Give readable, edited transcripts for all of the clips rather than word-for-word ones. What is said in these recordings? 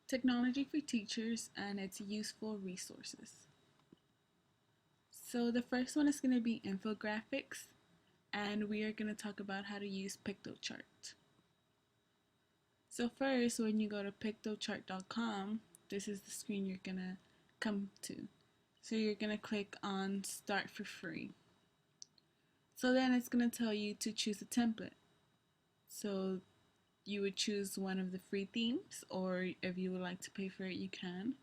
Technology for teachers and its useful resources. So the first one is going to be infographics, and we are going to talk about how to use Piktochart. So first, when you go to piktochart.com, this is the screen you're going to come to. So you're going to click on Start for Free. So then it's going to tell you to choose a template. So you would choose one of the free themes, or if you would like to pay for it, you can.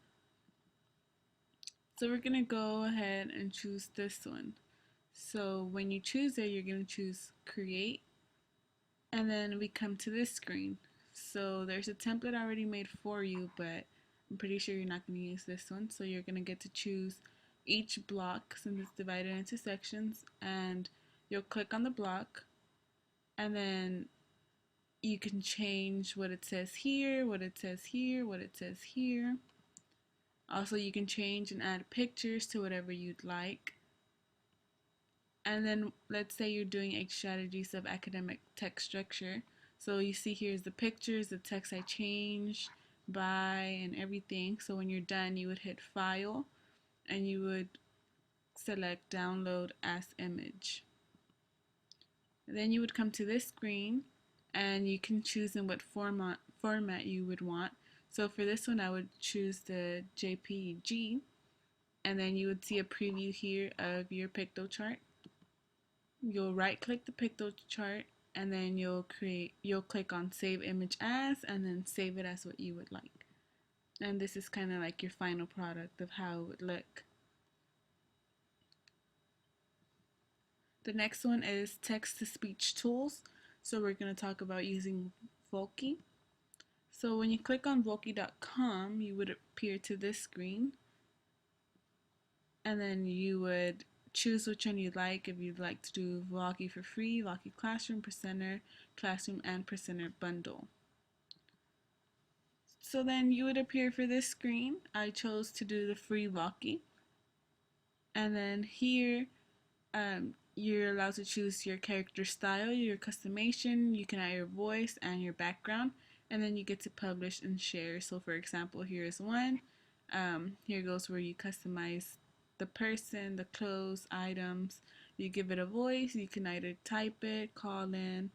So we're gonna go ahead and choose this one. So when you choose it, you're gonna choose create, and then we come to this screen. So there's a template already made for you, but I'm pretty sure you're not gonna use this one. So you're gonna get to choose each block since it's divided into sections, and you'll click on the block, and then you can change what it says here, what it says here, what it says here. Also, you can change and add pictures to whatever you'd like. And then let's say you're doing 8 strategies of academic text structure. So you see here's the pictures, the text I changed by, and everything. So when you're done, you would hit File, and you would select Download as Image. Then you would come to this screen, and you can choose in what format you would want. So for this one, I would choose the JPG, and then you would see a preview here of your Piktochart. You'll right click the Piktochart, and then you'll click on Save Image As, and then save it as what you would like. And this is kind of like your final product of how it would look. The next one is text-to-speech tools. So we're going to talk about using Voki. So when you click on Voki.com, you would appear to this screen, and then you would choose which one you'd like. If you'd like to do Voki for free, Voki Classroom, Presenter, Classroom, and Presenter Bundle. So then you would appear for this screen. I chose to do the free Voki. And then here, you're allowed to choose your character style, your customization, you can add your voice and your background, and then you get to publish and share. So for example, here's one. Here goes where you customize the person, the clothes, items. You give it a voice. You can either type it, call in,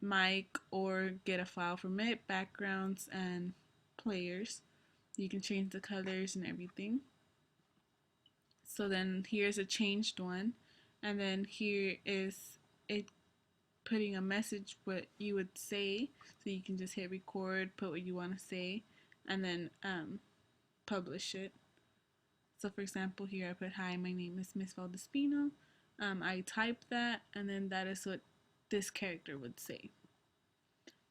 mic, or get a file from it, backgrounds and players. You can change the colors and everything. So then here's a changed one, and then here is it putting a message what you would say. So you can just hit record, put what you want to say, and then publish it. So for example, here I put, hi, my name is Miss Valdespino. I type that, and then that is what this character would say.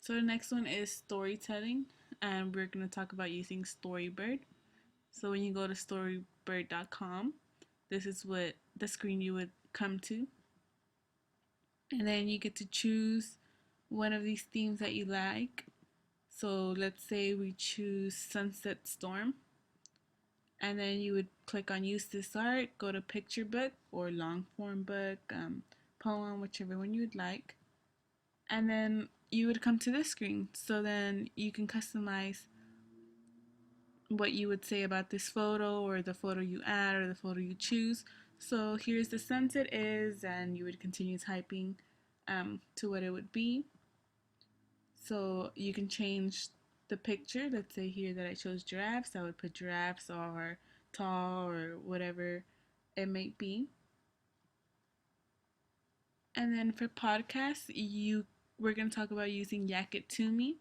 So the next one is storytelling, and we're going to talk about using Storybird. So when you go to storybird.com, this is what the screen you would come to. And then you get to choose one of these themes that you like. So let's say we choose Sunset Storm. And then you would click on use this art, go to picture book or long form book, poem, whichever one you would like. And then you would come to this screen. So then you can customize what you would say about this photo, or the photo you add, or the photo you choose. So here's the sunset is, and you would continue typing to what it would be. So you can change the picture. Let's say here that I chose giraffes, I would put giraffes or tall or whatever it may be. And then for podcasts, we're going to talk about using Yak It To Me.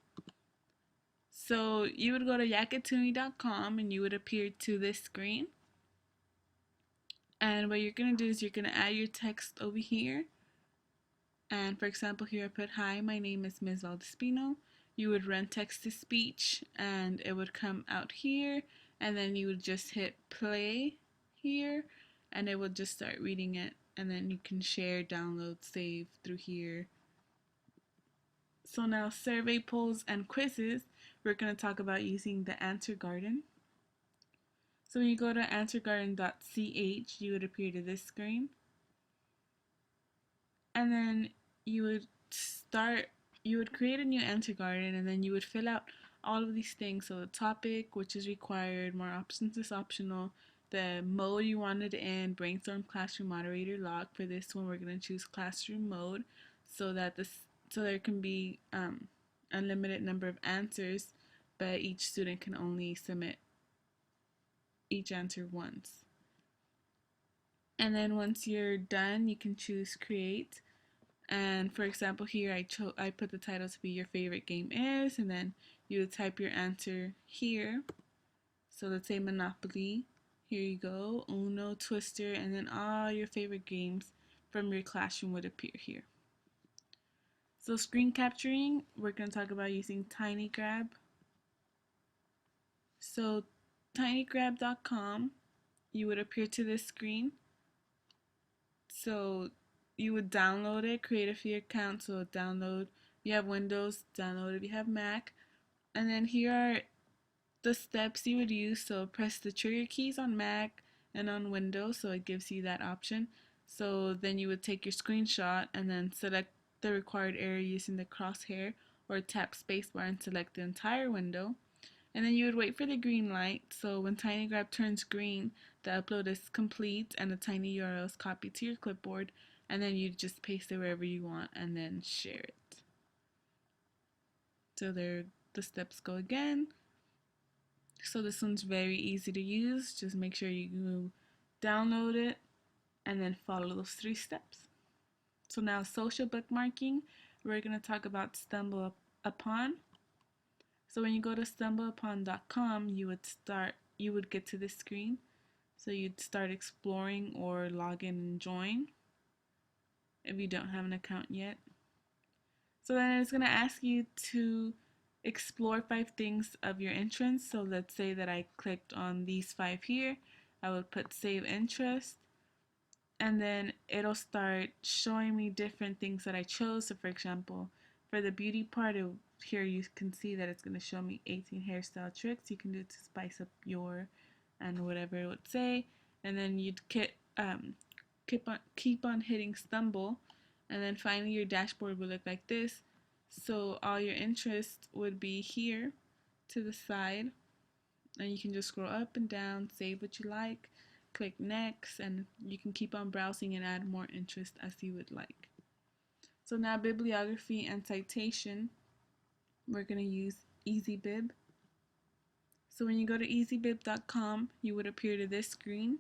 So you would go to yakitoome.com, and you would appear to this screen. And what you're going to do is you're going to add your text over here. And for example, here I put, hi, my name is Ms. Valdespino. You would run text to speech, and it would come out here, and then you would just hit play here, and it would just start reading it, and then you can share, download, save through here. So now survey polls and quizzes, we're going to talk about using the Answer Garden. So when you go to answergarden.ch, you would appear to this screen. And then you would create a new Answer Garden, and then you would fill out all of these things. So the topic, which is required, more options is optional. The mode you wanted in, brainstorm, classroom, moderator, log. For this one, we're going to choose classroom mode so that so there can be unlimited number of answers, but each student can only submit each answer once. And then once you're done, you can choose create. And for example, here I put the title to be your favorite game is, and then you would type your answer here. So let's say Monopoly. Here you go, Uno, Twister, and then all your favorite games from your classroom would appear here. So screen capturing, we're going to talk about using TinyGrab. So tinygrab.com, you would appear to this screen. So you would download it, create a free account, so download. If you have Windows, download if you have Mac. And then here are the steps you would use. So press the trigger keys on Mac and on Windows, so it gives you that option. So then you would take your screenshot and then select the required area using the crosshair, or tap spacebar and select the entire window. And then you would wait for the green light. So when TinyGrab turns green, the upload is complete and the tiny URL is copied to your clipboard, and then you just paste it wherever you want and then share it. So there the steps go again. So this one's very easy to use. Just make sure you download it and then follow those 3 steps. So now social bookmarking, we're going to talk about StumbleUpon. So when you go to stumbleupon.com, you would get to this screen. So you'd start exploring or log in and join if you don't have an account yet. So then it's going to ask you to explore 5 things of your interest. So let's say that I clicked on these 5 here. I would put save interest, and then it'll start showing me different things that I chose. So for example, for the beauty part, here you can see that it's going to show me 18 hairstyle tricks you can do to spice up your, and whatever it would say. And then you'd keep on hitting stumble, and then finally your dashboard would look like this. So all your interests would be here to the side, and you can just scroll up and down, save what you like, click next, and you can keep on browsing and add more interest as you would like. So now bibliography and citation, we're going to use EasyBib. So when you go to easybib.com, you would appear to this screen.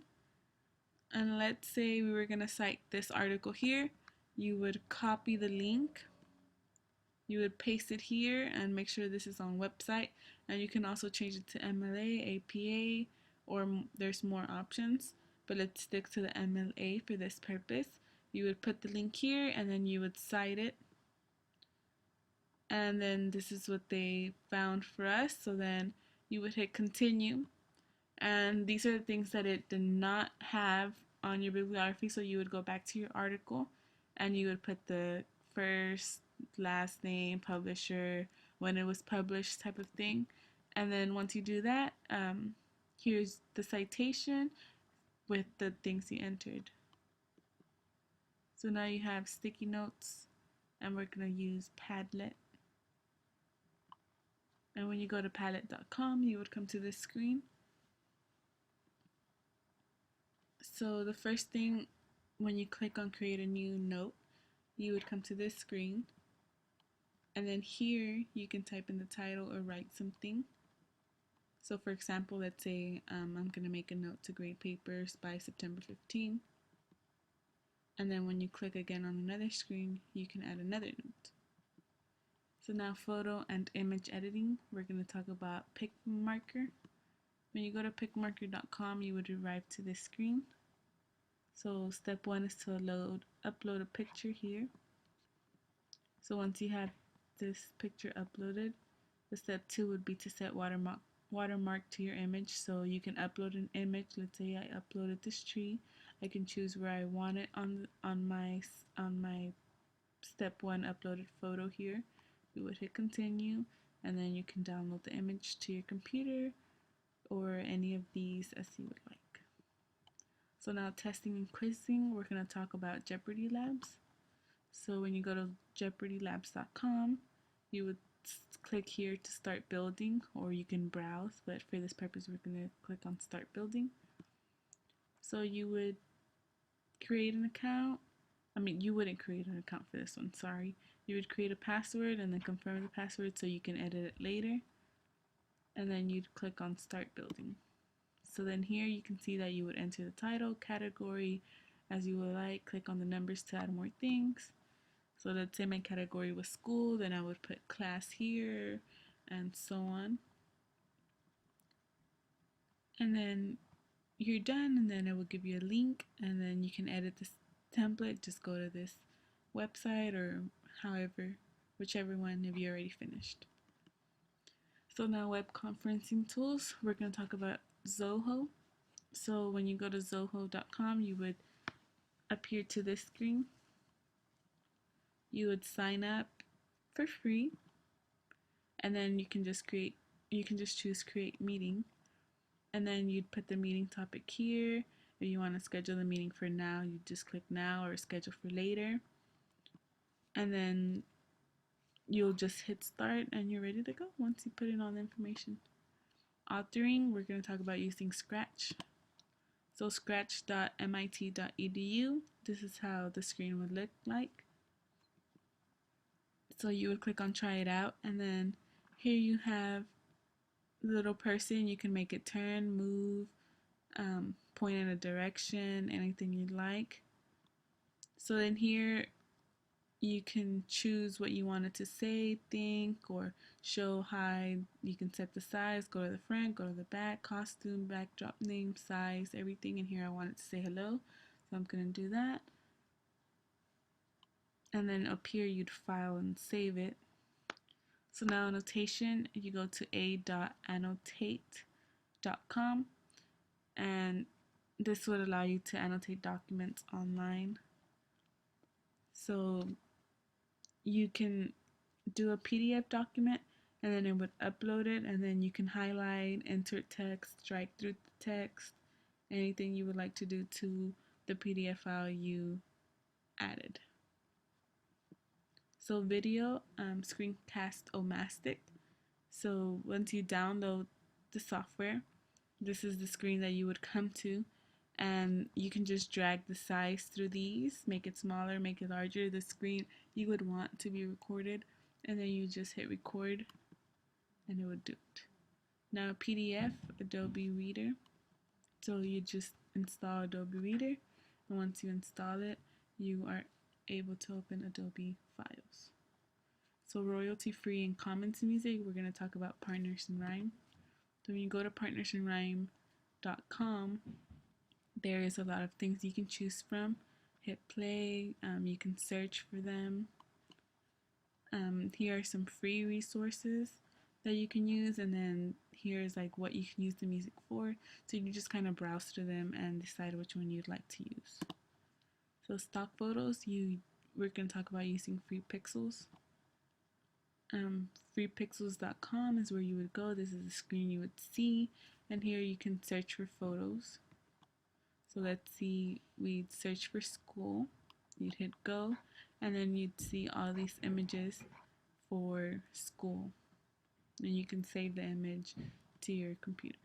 And let's say we were going to cite this article here. You would copy the link. You would paste it here and make sure this is on website. And you can also change it to MLA, APA, or there's more options. But let's stick to the MLA for this purpose. You would put the link here and then you would cite it. And then this is what they found for us. So then you would hit continue. And these are the things that it did not have on your bibliography. So you would go back to your article and you would put the first, last name, publisher, when it was published type of thing. And then once you do that, here's the citation with the things you entered. So now you have sticky notes, and we're going to use Padlet. And when you go to padlet.com, you would come to this screen. So the first thing, when you click on create a new note, you would come to this screen. And then here you can type in the title or write something. So for example, let's say I'm going to make a note to grade papers by September 15. And then when you click again on another screen, you can add another note. So now photo and image editing, we're going to talk about PicMarker. When you go to PicMarker.com, you would arrive to this screen. So step 1 is to upload a picture here. So once you have this picture uploaded, the step 2 would be to set watermark to your image. So you can upload an image. Let's say I uploaded this tree. I can choose where I want it on my step 1 uploaded photo here. You would hit continue, and then you can download the image to your computer or any of these as you would like. So now testing and quizzing, we're going to talk about Jeopardy Labs. So when you go to jeopardylabs.com, you would click here to start building, or you can browse, but for this purpose we're going to click on start building. So you would create an account. You wouldn't create an account for this one, sorry. You would create a password and then confirm the password so you can edit it later. And then you'd click on start building. So then here you can see that you would enter the title, category as you would like, click on the numbers to add more things. So let's say my category was school, then I would put class here and so on. And then you're done, and then it will give you a link, and then you can edit this template. Just go to this website or however, whichever one if you already finished. So now web conferencing tools, we're going to talk about Zoho. So when you go to zoho.com, you would appear to this screen. You would sign up for free, and then you can just choose create meeting, and then you'd put the meeting topic here. If you want to schedule the meeting for now, you just click now, or schedule for later, and then you'll just hit start and you're ready to go once you put in all the information. Authoring, we're going to talk about using Scratch. So scratch.mit.edu, this is how the screen would look like. So you would click on try it out, and then here you have the little person. You can make it turn, move, point in a direction, anything you'd like. So then here you can choose what you want it to say, think, or show, hide. You can set the size, go to the front, go to the back, costume, backdrop, name, size, everything. And here I want it to say hello, so I'm going to do that. And then up here you'd file and save it. So now annotation, you go to a.annotate.com, and this would allow you to annotate documents online. So you can do a PDF document, and then it would upload it, and then you can highlight, enter text, strike through the text, anything you would like to do to the PDF file you added. So video, Screencast-O-Matic. So once you download the software, this is the screen that you would come to, and you can just drag the size through these, make it smaller, make it larger, the screen you would want to be recorded, and then you just hit record and it would do it. Now PDF, Adobe Reader. So you just install Adobe Reader, and once you install it, you are able to open Adobe files. So royalty free and commons music, we're going to talk about Partners in Rhyme. So when you go to partnersinrhyme.com, there is a lot of things you can choose from. Hit play, you can search for them. Here are some free resources that you can use, and then here's like what you can use the music for. So you can just kind of browse through them and decide which one you'd like to use. So stock photos, we're going to talk about using FreePixels. Freepixels.com is where you would go. This is the screen you would see, and here you can search for photos. So let's see, we'd search for school, you'd hit go, and then you'd see all these images for school, and you can save the image to your computer.